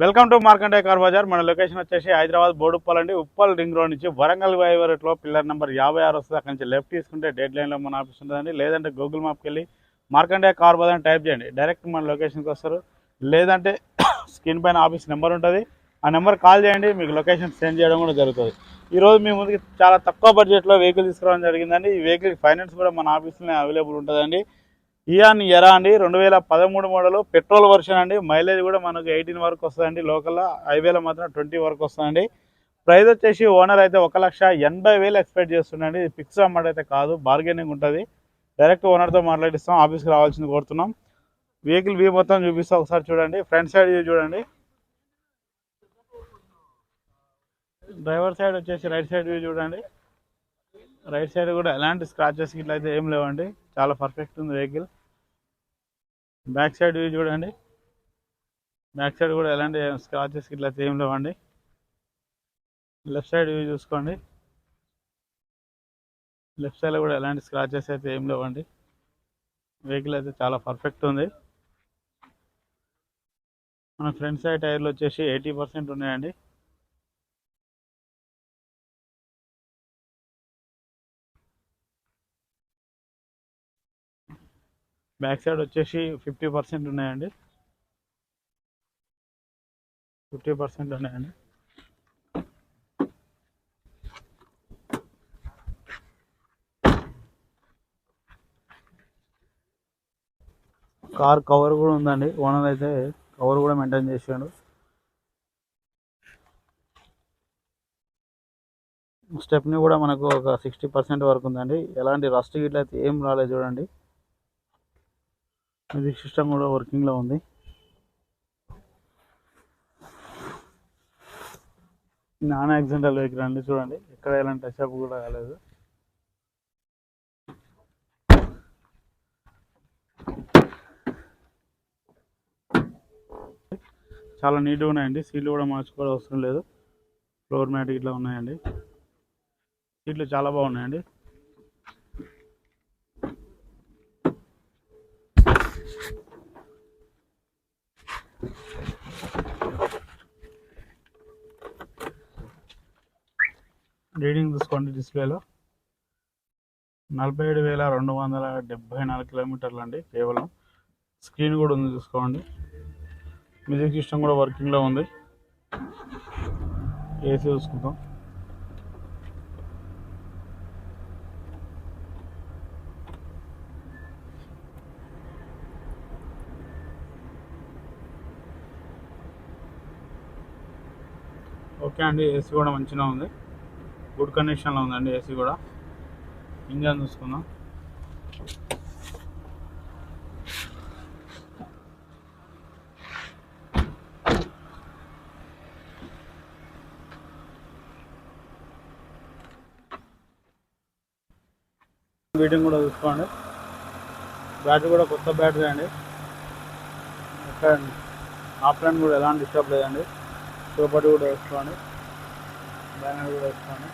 Welcome to Markande car bazaar. మన location వచ్చేసి హైదరాబాద్ బోడుప్పల్ అండి. ఉప్పల్ రింగ్ రోడ్ నుంచి వరంగల్ వైవరేట్లో పిల్లర్ నెంబర్ 56 వస్తుంది. అక్కడి నుంచి లెఫ్ట్ తీసుకుంటే డెడ్ లైన్లో మన ఆఫీస్ ఉంటుందండి. లేదంటే గూగుల్ మ్యాప్కి వెళ్ళి మార్కండే కార్ బజార్ టైప్ చేయండి, డైరెక్ట్ మన లొకేషన్కి వస్తారు. లేదంటే స్క్రీన్ పైన ఆఫీస్ నెంబర్ ఉంటుంది, ఆ నెంబర్ కాల్ చేయండి, మీకు లొకేషన్ సెండ్ చేయడం కూడా జరుగుతుంది. ఈరోజు మీ ముందుకి చాలా తక్కువ బడ్జెట్లో వెహికల్ తీసుకురావడం జరిగిందండి. ఈ వెహికల్ ఫైనాన్స్ కూడా మన ఆఫీస్లోనే అవైలబుల్ ఉంటుందండి. ఇయాన్ ఎరా అండి, 2013 మోడల్ పెట్రోల్ వర్షన్ అండి. మైలేజ్ కూడా మనకు 18 వరకు వస్తుందండి. లోకల్లో హైవేలో మాత్రం 20 వరకు వస్తుందండి. ప్రైస్ వచ్చేసి ఓనర్ అయితే 1,80,000 ఎక్స్పెక్ట్ చేస్తుండండి. ఇది ఫిక్స్ అమౌంట్ అయితే కాదు, బార్గెనింగ్ ఉంటుంది. డైరెక్ట్ ఓనర్తో మాట్లాడిస్తాం, ఆఫీస్కి రావాల్సింది కోరుతున్నాం. వెహికల్ వ్యూ మొత్తం చూపిస్తాం, ఒకసారి చూడండి. ఫ్రంట్ సైడ్ వ్యూ చూడండి. డ్రైవర్ సైడ్ వచ్చేసి రైట్ సైడ్ వ్యూ చూడండి. రైట్ సైడ్ కూడా ఎలాంటి స్క్రాచెస్ ఇట్లా అయితే ఏం లేవండి, చాలా పర్ఫెక్ట్ ఉంది వెహికల్. బ్యాక్ సైడ్ వ్యూ చూడండి. బ్యాక్ సైడ్ కూడా ఎలాంటి స్క్రాచెస్ ఇట్లా అయితే ఏం లేవండి. లెఫ్ట్ సైడ్ వ్యూ చూసుకోండి. లెఫ్ట్ సైడ్లో కూడా ఎలాంటి స్క్రాచెస్ అయితే ఏం లేవండి. వెహికల్ అయితే చాలా పర్ఫెక్ట్ ఉంది. మన ఫ్రంట్ సైడ్ టైర్లు వచ్చేసి 80% ఉన్నాయండి. బ్యాక్ సైడ్ వచ్చేసి 50% ఉన్నాయండి. 50% ఉన్నాయండి. కార్ కవర్ కూడా ఉందండి. ఓనర్ అయితే కవర్ కూడా మెయింటైన్ చేసాడు. స్టెప్ని కూడా మనకు ఒక 60% వరకు ఉందండి. ఎలాంటి రస్ట్ గిట్ల అయితే ఏం రాలేదు చూడండి. మ్యూజిక్ సిస్టమ్ కూడా వర్కింగ్లో ఉంది. నాన్ యాక్సిడెంటల్ వెహికల్ అండి, చూడండి ఎక్కడ ఎలాంటి టచ్అప్ కూడా కాలేదు. చాలా నీట్గా ఉన్నాయండి. సీట్లు కూడా మార్చుకోవడం అవసరం లేదు. ఫ్లోర్ మ్యాట్ ఇట్లా ఉన్నాయండి. సీట్లు చాలా బాగున్నాయండి. రీడింగ్ చూసుకోండి. డిస్ప్లేలో 47,274 కిలోమీటర్లు అండి కేవలం. స్క్రీన్ కూడా ఉంది చూసుకోండి. మ్యూజిక్ సిస్టమ్ కూడా వర్కింగ్లో ఉంది. ఏసీ చూసుకుందాం. ఓకే అండి, ఏసీ కూడా మంచిగా ఉంది, గుడ్ కండిషన్లో ఉందండి ఏసీ కూడా. ఇంజన్ చూసుకుందాం. బీటింగ్ కూడా చూసుకోండి. బ్యాటరీ కూడా కొత్త బ్యాటరీ అండి. ఎక్కడ ఆఫ్లైన్ కూడా ఎలాంటి డిస్టర్బ్ లేదండి. సూపర్ కూడా వేసుకోండి, బ్యానర్ కూడా వేసుకోండి.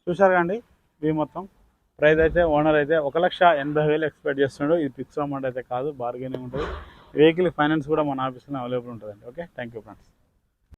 చూసారు కండి ఇవి మొత్తం. ప్రైస్ అయితే ఓనర్ అయితే 1,80,000 ఎక్స్పెక్ట్ చేస్తున్నాడు. ఇది ఫిక్స్ అమౌంట్ అయితే కాదు, బార్గెనింగ్ ఉంటుంది. వెహికల్ ఫైనాన్స్ కూడా మన ఆఫీస్లో అవైలబుల్ ఉంటుందండి. Okay, thank you friends.